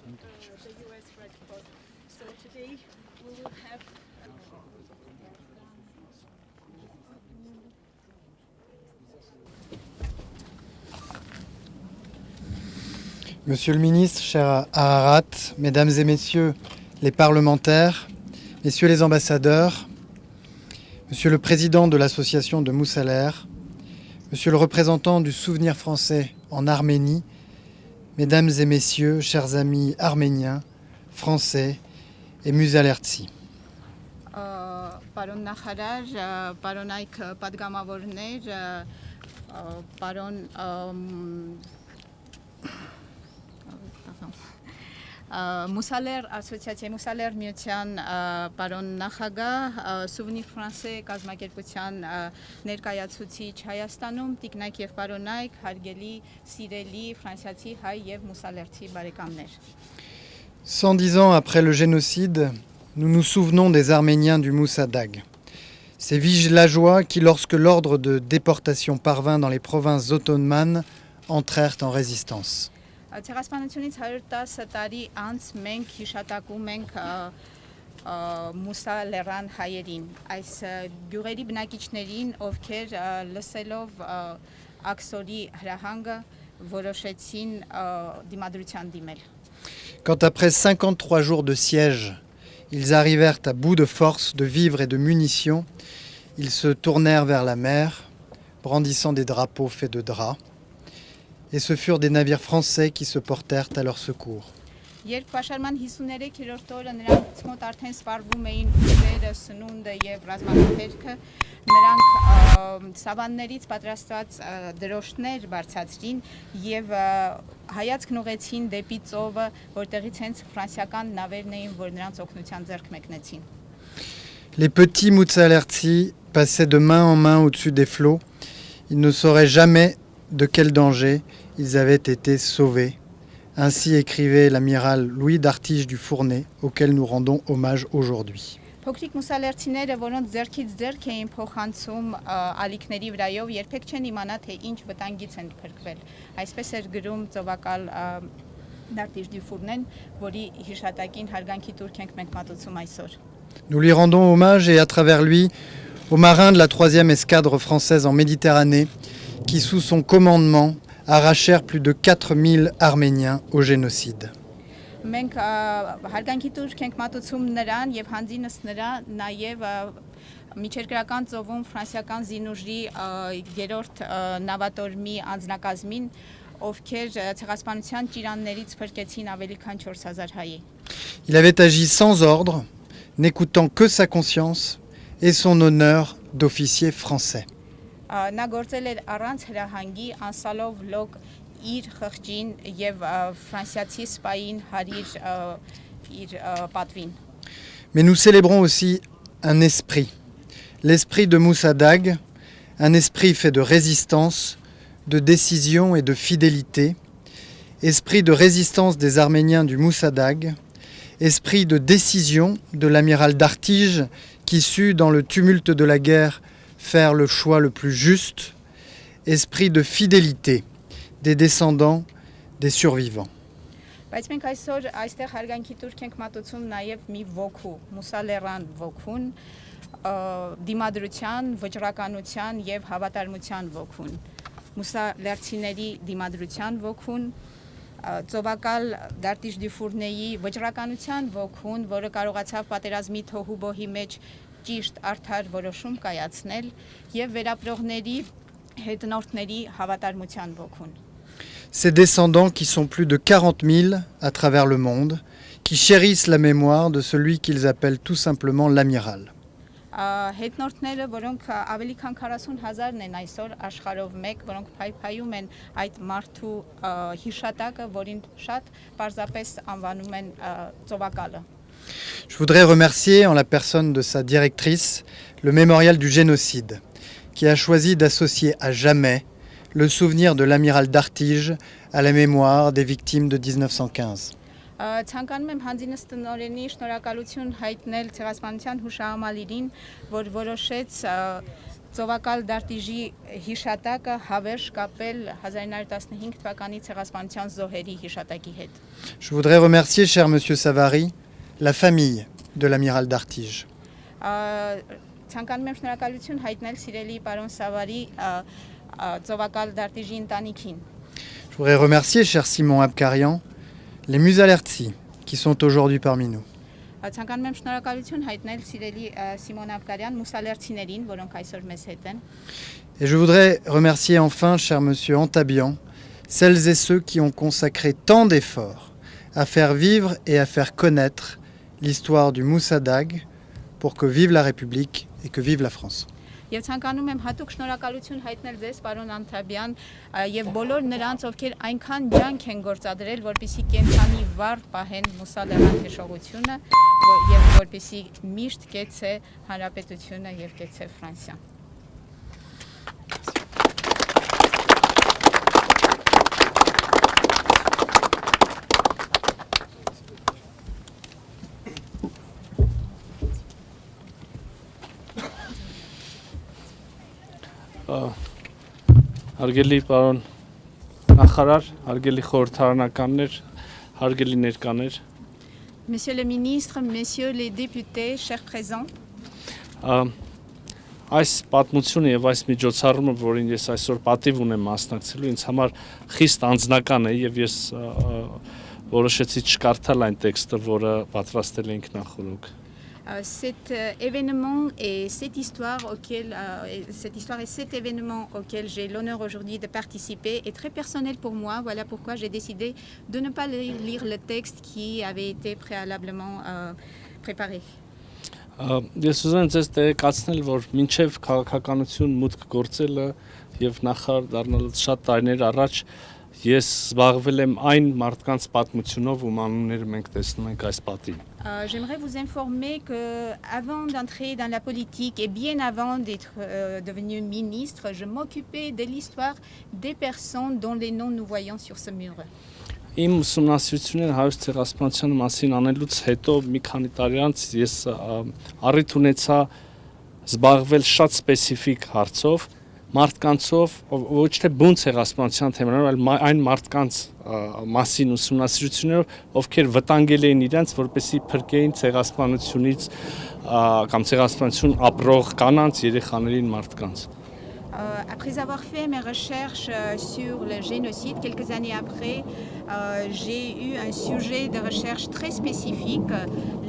Founder of the US Red Cross. So today we will have Monsieur le ministre, cher Ararat, mesdames et messieurs les parlementaires, messieurs les ambassadeurs, monsieur le président de l'association de Moussaler, monsieur le représentant du Souvenir français en Arménie, mesdames et messieurs, chers amis arméniens, français et Musalertsi. Պարոն նախարար, պարոն այք պատգամավորներ, պարոն Մուսալեր ասոցիացիայի Մուսալեր միության պարոն նախագահ, Souvenir Français կազմակերպության ներկայացուցիչ Հայաստանում, տիկնայք եւ պարոնայք, հարգելի, սիրելի ֆրանսիացի հայ եւ մուսալերցի բարեկամներ։ 110 ans après le génocide, nous nous souvenons des Arméniens du Moussadag. Ces villageois qui, lorsque l'ordre de déportation parvint dans les provinces ottomanes, entrèrent en résistance. Ցեղասպանությունից 110 տարի անց մենք հիշատակում ենք մուսալերան հայերին, այս գյուղերի բնակիչներին, ովքեր լսելով աքսորի հրահանգը որոշեցին դիմադրության դիմել։ Quand après 53 jours de siège, ils arrivèrent à bout de force, de vivres et de munitions, ils se tournèrent vers la mer, brandissant des drapeaux faits de drap. Et ce furent des navires français qui se portèrent à leur secours. Երբ պաշարման 53-րդ օրը նրանց մոտ արդեն սպառվում էին ուժերը, սնունդը եւ ռազմաճապերքը, նրանք սավաններից պատրաստված դրոշներ բարձրացրին եւ հայացքն ուղեցին դեպի ծովը, որտեղից հենց ֆրանսիական նավերն էին, որ նրանց օգնության ձեռք մեկնեցին։ Les petits Moussalertsi passaient de main en main au-dessus des flots. Ils ne sauraient jamais de quel danger ils avaient été sauvés. Ainsi écrivait l'amiral Louis d'Artige du Fournay, auquel nous rendons hommage aujourd'hui. Փոքրիկ մուսալերցիները, որոնց ձեռքից ձեռք էին փոխանցում ալիքների վրայով, երբեք չեն իմանա, թե ինչ վտանգից են փրկվել։ Այսպես էր գրում ծովակալ D'Artige du Fournay, որի հիշատակին հարգանքի տուրք ենք մենք մատուցում այսօր։ Nous lui rendons hommage et à travers lui aux marins de la 3e escadre française en Méditerranée qui, sous son commandement, arrachèrent plus de 4000 Arméniens au génocide. Մենք հարգանքի տուրք ենք մատուցում նրան եւ հանձինս նրա նաեւ միջերկրական ծովում ֆրանսիական զինուժի երրորդ նավատորմի անձնակազմին, ովքեր ցեղասպանության ճիրաններից փրկեցին ավելի քան 4000 հայի։ Il avait agi sans ordre, n'écoutant que sa conscience et son honneur d'officier français. Նա գործել էր առանց հրահանգի, անսալով լոկ իր խղճին եւ ֆրանսիացի սպային հարիր իր պատվին։ Mais nous célébrons aussi un esprit, l'esprit de Moussadag, un esprit fait de résistance, de décision et de fidélité, esprit de résistance des Arméniens du Moussadag, esprit de décision de l'amiral d'Artige qui sut, dans le tumulte de la guerre, faire le choix le plus juste, esprit de fidélité des descendants des survivants. Բայց մենք այսօր այստեղ հարգանքի տուրք ենք մատուցում նաև մի ոգու, մուսալերան ոգուն, դիմադրության, վճռականության եւ հավատարմության ոգուն, մուսալերցիների դիմադրության ոգուն, ծովակալ D'Artige du Fournay-ի վճռականության ոգուն, որը կարողացավ պատերազմի թոհուբոհի մեջ ճիշտ արդար որոշում կայացնել եւ վերապրողների հետնորդների հավատարմության ոգուն։ Ces descendants qui sont plus de 40 000 à travers le monde, qui chérissent la mémoire de celui qu'ils appellent tout simplement l'amiral. Հետնորդները, որոնք ավելի քան 40,000-ն են այսօր աշխարհով մեկ, որոնք փայփայում են այդ մարդու հիշատակը, որին շատ պարզապես անվանում են ծովակալը։ Je voudrais remercier, en la personne de sa directrice, le mémorial du génocide, qui a choisi d'associer à jamais le souvenir de l'amiral d'Artige à la mémoire des victimes de 1915. Ցանկանում եմ հանձինս տնօրենի շնորհակալություն հայտնել ցեղասպանության հուշահամալիրին, որ որոշեց Ծովակալ Դարտիժի հիշատակը հավերժ կապել 1915 թվականի ցեղասպանության զոհերի հիշատակի հետ։ Je voudrais remercier, cher Monsieur Savary, la famille de l'amiral d'Artige. Ցանկանում եմ շնորհակալություն հայտնել սիրելի պարոն Սավարի Ծովակալ Դարտիժի ընտանիքին։ Je voudrais remercier, cher Simon Abkarian, les Musalertsi qui sont aujourd'hui parmi nous. Ցանկանում եմ շնորհակալություն հայտնել սիրելի Սիմոն Աբկարյան մուսալերցիներին, որոնք այսօր մեզ հետ են։ Et je voudrais remercier enfin, cher Monsieur Antabian, celles et ceux qui ont consacré tant d'efforts à faire vivre et à faire connaître l'histoire du Moussadag pour que vive la République et que vive la France. Եվ ցանկանում եմ հատուկ շնորհակալություն հայտնել ձեզ, պարոն Անտաբյան, եւ բոլոր նրանց, ովքեր այնքան ջանք են գործադրել, որպեսզի կենթանի վառ պահեն մուսալերան հիշողությունը, եւ որպեսզի միշտ կեցե հանրապետությունը եւ կեցե Ֆրանսիան։ Հարգելի պարոն նախարար, հարգելի խորհրդարանականներ, հարգելի ներկաներ, Monsieur le ministre, messieurs les députés, chers présents, այս պատմությունը եւ այս միջոցառումը, որին ես այսօր պատիվ ունեմ մասնակցելու, ինձ համար խիստ անձնական է եւ ես որոշեցի չկարդալ այն տեքստը, որը պատրաստել էինք նախորդ։ Cet événement et cette histoire et cet événement auquel j'ai l'honneur aujourd'hui de participer est très personnel pour moi. Voilà pourquoi j'ai décidé de ne pas lire le texte qui avait été préalablement préparé. Ես ուզում եմ ձեզ տեղեկացնել, որ մինչև քաղաքականություն մուտք գործելը եւ նախարար դառնալուց շատ տարիներ առաջ ես զբաղվել եմ այն մարդկանց պատմությունով, ում անունները մենք տեսնում ենք այս պատին։ J'aimerais vous informer que avant d'entrer dans la politique et bien avant d'être devenu ministre, je m'occupais de l'histoire des personnes dont les noms nous voyons sur ce mur. Իմ ուսումնասիրությունները հայոց ցեղասպանության մասին անելուց հետո մի քանի տարի անց ես առիթ ունեցա զբաղվել շատ սպეციფიկ հարցով, մարդկանցով, ոչ թե բուն ցեղասպանության թեմաներով, այլ այն մարդկանց մասին ուսումնասիրություններով, ովքեր վտանգել էին իրենց, որպեսզի փրկեին ցեղասպանությունից կամ ցեղասպանություն ապրող կանանց, երեխաներին, մարդկանց։ Après avoir fait mes recherches sur le génocide, quelques années après, j'ai eu un sujet de recherche très spécifique,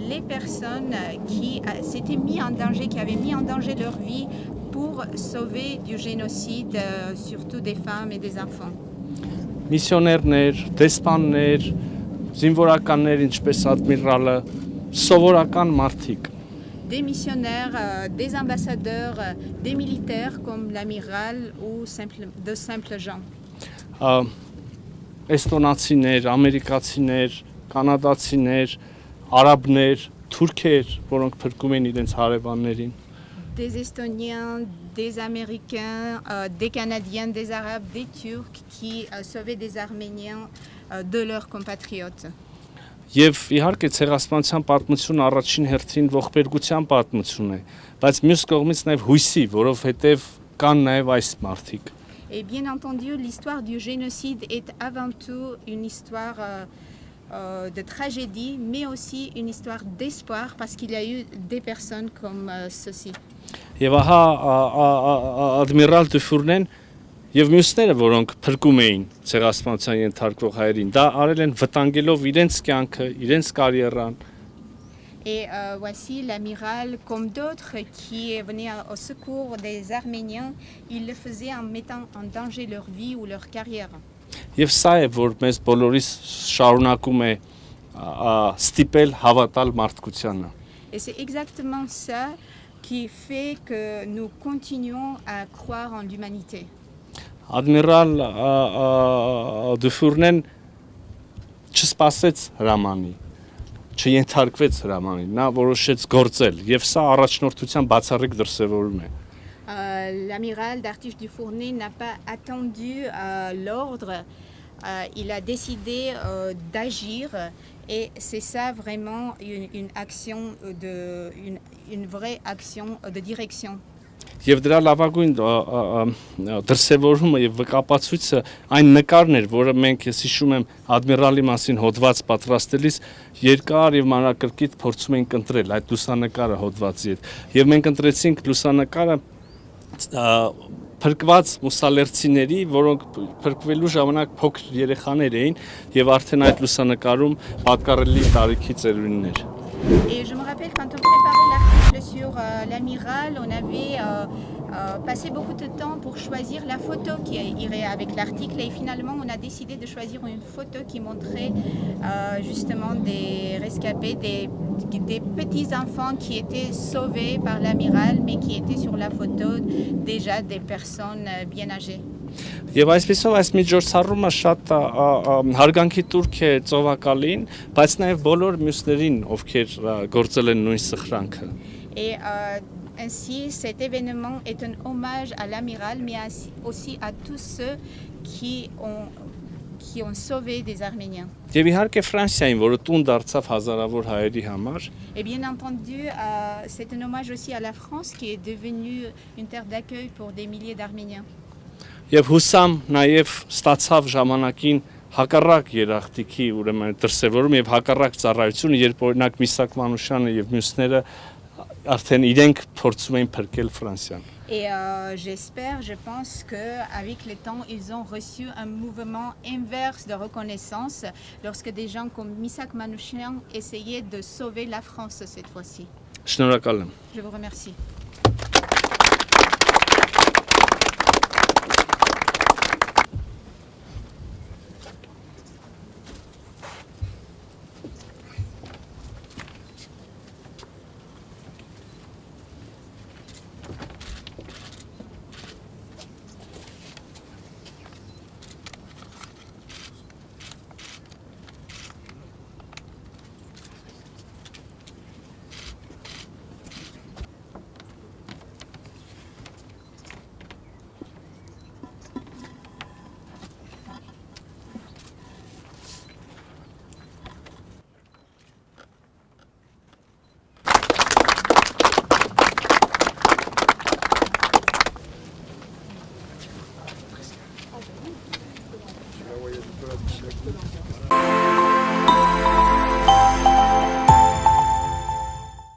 les personnes qui s'étaient mis en danger, qui avaient mis en danger leur vie pour sauver du génocide, surtout des femmes et des enfants. Միսիոներներ, դեսպաններ, զինվորականներ, ինչպես ադմիրալը, սովորական մարդիկ։ Des missionnaires, des ambassadeurs, des militaires comme l'amiral ou de simples gens. Էստոնացիներ, ամերիկացիներ, կանադացիներ, արաբներ, թուրքեր, որոնք փրկում են իրենց հարևաններին։ Des Estoniens, des Américains, des Canadiens, des Arabes, des Turcs qui sauvaient des Arméniens de leurs compatriotes. Եվ իհարկե ցեղասպանության պատմությունը առաջին հերթին ողբերգության պատմություն է, բայց մյուս կողմից նաև հույսի, որովհետև կան նաև այս մարդիկ։ Et bien entendu, l'histoire du génocide est avant tout une histoire de tragédie, mais aussi une histoire d'espoir parce qu'il y a eu des personnes comme ceci. Եվ ահա ադմիրալ Դուֆուրնեն եւ մյուսները, որոնք փրկում էին ցեղասպանության ենթարկվող հայերին, դա արել են վտանգելով իրենց կյանքը, իրենց կարիերան։ Et voici l'amiral, comme d'autres qui venaient au secours des Arméniens, ils le faisaient en mettant en danger leur vie ou leur carrière. Եվ սա է, որ մեզ բոլորիս շարունակում է ստիպել հավատալ մարդկությանը։ Et c'est exactement ça qui fait que nous continuons à croire en l'humanité. Ադմիրալ Դուֆուրնեն չսպասեց հրամանի, չենթարկվեց հրամանին, նա որոշեց գործել եւ սա առաջնորդության բացառիկ դրսեւորում է։ L'amiral d'Artiche du Fournet n'a pas attendu l'ordre, il a décidé d'agir et c'est ça vraiment une action une vraie action de direction. Եվ դրա լավագույն դրսևորումը եւ վկապացույցը այն նկարն էր, որը մենք ես հիշում եմ ադմիրալի մասին հոդված պատրաստելիս երկար եւ մանրակրկիտ փորձում ենք ընտրել այդ լուսանկարը հոդվածի հետ։ Եվ մենք ընտրեցինք լուսանկարը փրկված մուսալերցիների, որոնք փրկվելու ժամանակ փոքր երեխաներ էին եւ արդեն այդ լուսանկարում պատկառելի տարիքի ծերունիներ։ Et je me rappelle quand on préparait l'article sur l'amiral, on avait passé beaucoup de temps pour choisir la photo qui irait avec l'article et finalement on a décidé de choisir une photo qui montrait justement des rescapés, des petits enfants qui étaient sauvés par l'amiral mais qui étaient sur la photo déjà des personnes bien âgées. Եվ այսպեսով այս միջոցառումը շատ հարգանքի տուրք է ծովակալին, բայց նաև բոլոր մյուսներին, ովքեր գործել են նույն սխրանքը։ Et ainsi cet événement est un hommage à l'amiral mais aussi à tous ceux qui ont sauvé des Arméniens. Եվ իհարկե Ֆրանսիային, որը տուն դարձավ հազարավոր հայերի համար։ Et bien entendu, c'est un hommage aussi à la France qui est devenue une terre d'accueil pour des milliers d'Arméniens. Եվ հուսամ նաև ստացավ ժամանակին հակառակ երախտիկի ուրեմն դրսևորում եւ հակառակ ծառայություն, երբ օրինակ Միսակ Մանուշյանը եւ մյուսները արդեն իրենք փորձում էին փրկել Ֆրանսիան։ Et j'espère, je pense qu'avec le temps, ils ont reçu un mouvement inverse de reconnaissance lorsque des gens comme Misak Manouchian essayaient de sauver la France cette fois-ci. Շնորհակալ եմ։ Je vous remercie.